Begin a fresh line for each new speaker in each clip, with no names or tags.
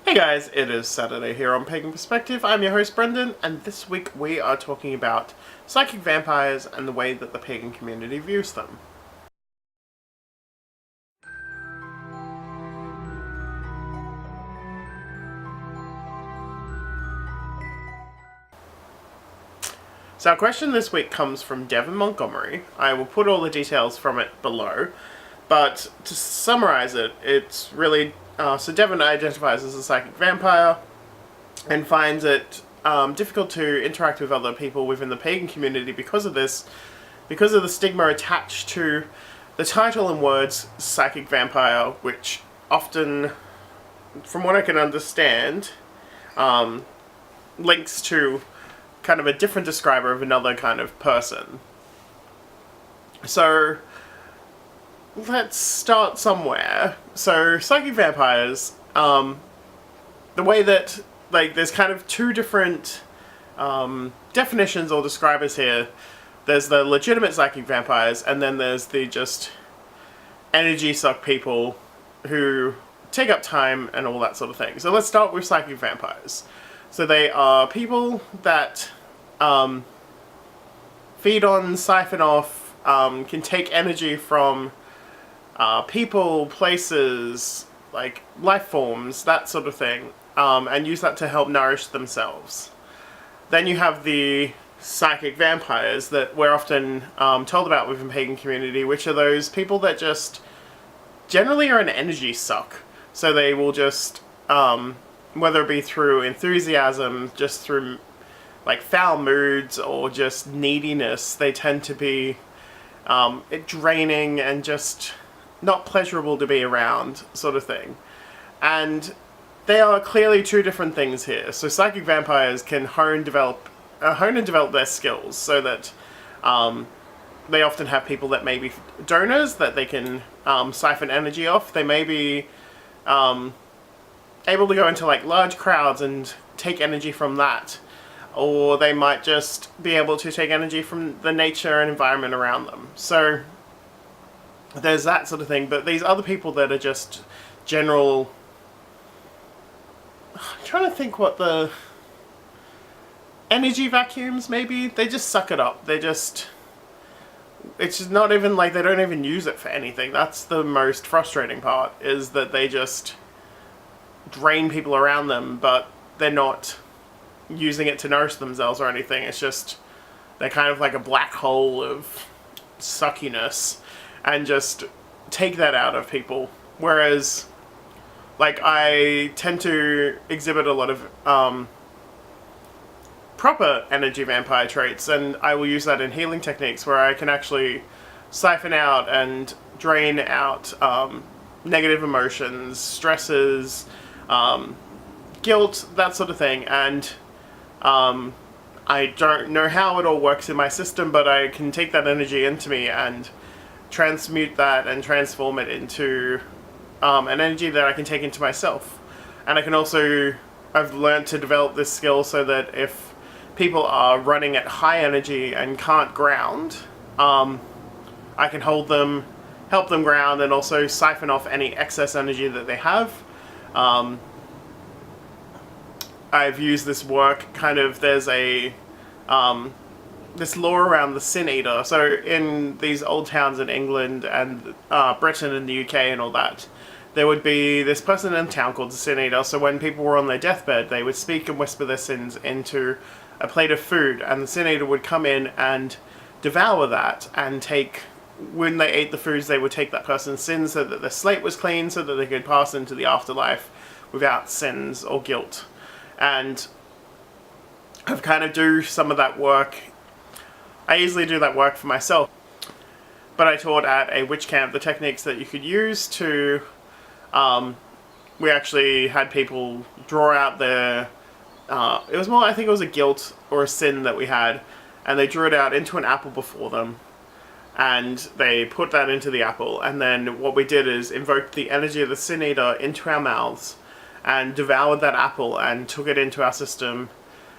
Hey guys, it is Saturday here on Pagan Perspective. I'm your host Brendan, and this week we are talking about psychic vampires and the way that the pagan community views them. So our question this week comes from Devin, Montgomery. I will put all the details from it below, but to summarize it, it's really... so Devin identifies as a psychic vampire and finds it difficult to interact with other people within the pagan community because of this, because of the stigma attached to the title and words psychic vampire, which often, from what I can understand, links to kind of a different describer of another kind of person. So let's start somewhere. So psychic vampires, the way that, like, there's kind of two different definitions or describers here. There's the legitimate psychic vampires, and then there's the just energy suck people who take up time and all that sort of thing. So let's start with psychic vampires. So they are people that feed on, siphon off, can take energy from people, places, like life forms, that sort of thing, and use that to help nourish themselves. Then you have the psychic vampires that we're often told about within the pagan community, which are those people that just generally are an energy suck. So they will just, whether it be through enthusiasm, just through like foul moods, or just neediness, they tend to be draining and just not pleasurable to be around, sort of thing. And they are clearly two different things here. So psychic vampires can hone and develop their skills, so that they often have people that may be donors that they can siphon energy off. They may be able to go into like large crowds and take energy from that, or they might just be able to take energy from the nature and environment around them. So there's that sort of thing. But these other people that are just general... I'm trying to think what the... energy vacuums, maybe? They just suck it up. They just... it's just not even like they don't even use it for anything. That's the most frustrating part, is that they just drain people around them, but they're not using it to nourish themselves or anything. It's just, they're kind of like a black hole of suckiness, and just take that out of people. Whereas, like, I tend to exhibit a lot of proper energy vampire traits, and I will use that in healing techniques where I can actually siphon out and drain out negative emotions, stresses, guilt, that sort of thing. And I don't know how it all works in my system, but I can take that energy into me and transmute that and transform it into an energy that I can take into myself. And I can also, I've learned to develop this skill so that if people are running at high energy and can't ground, I can hold them, help them ground, and also siphon off any excess energy that they have. I've used this work, kind of, there's a this lore around the Sin Eater. So in these old towns in England and Britain and the UK and all that, there would be this person in town called the Sin Eater. So when people were on their deathbed, they would speak and whisper their sins into a plate of food, and the Sin Eater would come in and devour that, and take, when they ate the foods, they would take that person's sins so that their slate was clean, so that they could pass into the afterlife without sins or guilt. And I've kind of do some of that work. I easily do that work for myself, but I taught at a witch camp the techniques that you could use to, we actually had people draw out their, it was more, I think it was a guilt or a sin that we had, and they drew it out into an apple before them, and they put that into the apple, and then what we did is invoked the energy of the Sin Eater into our mouths, and devoured that apple, and took it into our system,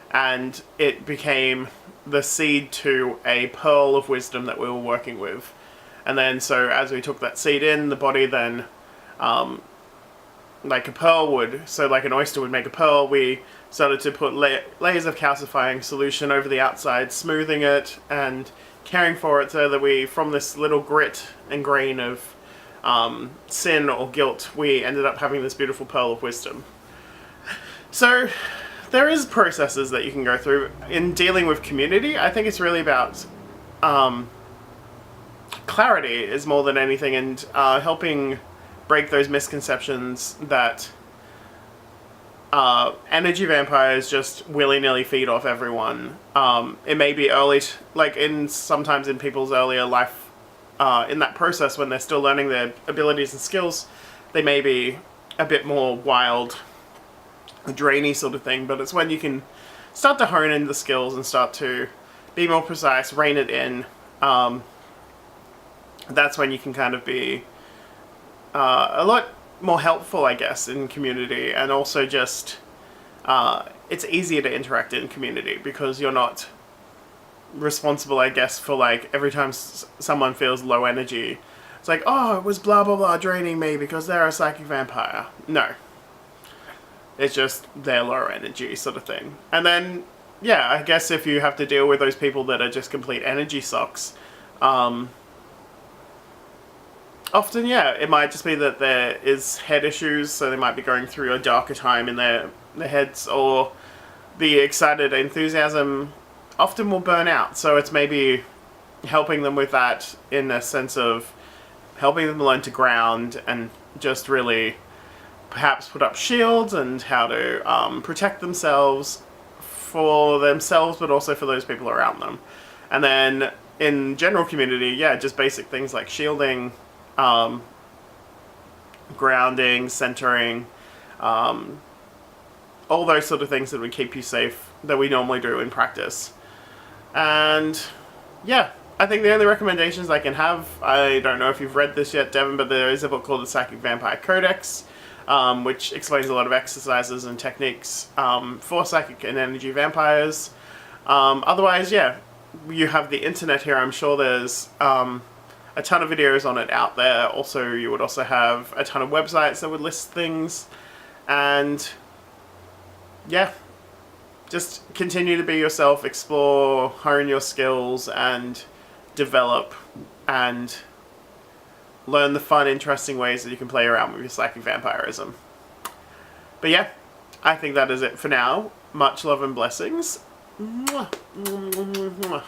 and it became the seed to a pearl of wisdom that we were working with. And then, so as we took that seed in, the body then like a pearl would, so like an oyster would make a pearl, we started to put layers of calcifying solution over the outside, smoothing it and caring for it so that we, from this little grit and grain of sin or guilt, we ended up having this beautiful pearl of wisdom. So there is processes that you can go through in dealing with community. I think it's really about clarity is more than anything, and helping break those misconceptions that energy vampires just willy-nilly feed off everyone. It may be early, like sometimes in people's earlier life, in that process when they're still learning their abilities and skills, they may be a bit more wild, drainy sort of thing, but it's when you can start to hone in the skills and start to be more precise, rein it in, that's when you can kind of be a lot more helpful, I guess, in community, and also just it's easier to interact in community because you're not responsible, I guess, for like every time someone feels low energy, it's like, oh, it was blah blah blah draining me because they're a psychic vampire. No, it's just they're low energy sort of thing. And then yeah, I guess if you have to deal with those people that are just complete energy sucks, often, yeah, it might just be that there is head issues, so they might be going through a darker time in their heads, or the excited enthusiasm often will burn out. So it's maybe helping them with that in a sense of helping them learn to ground and just really perhaps put up shields and how to protect themselves, for themselves, but also for those people around them. And then in general community, yeah, just basic things like shielding, grounding, centering, all those sort of things that would keep you safe that we normally do in practice. And yeah, I think the only recommendations I can have, I don't know if you've read this yet, Devin, but there is a book called the Psychic Vampire Codex, which explains a lot of exercises and techniques for psychic and energy vampires. Otherwise, yeah, you have the internet here. I'm sure there's a ton of videos on it out there. Also, you would also have a ton of websites that would list things. And yeah, just continue to be yourself, explore, hone your skills, and develop and learn the fun, interesting ways that you can play around with your psychic vampirism. But yeah, I think that is it for now. Much love and blessings. Mwah. Mwah. Mwah.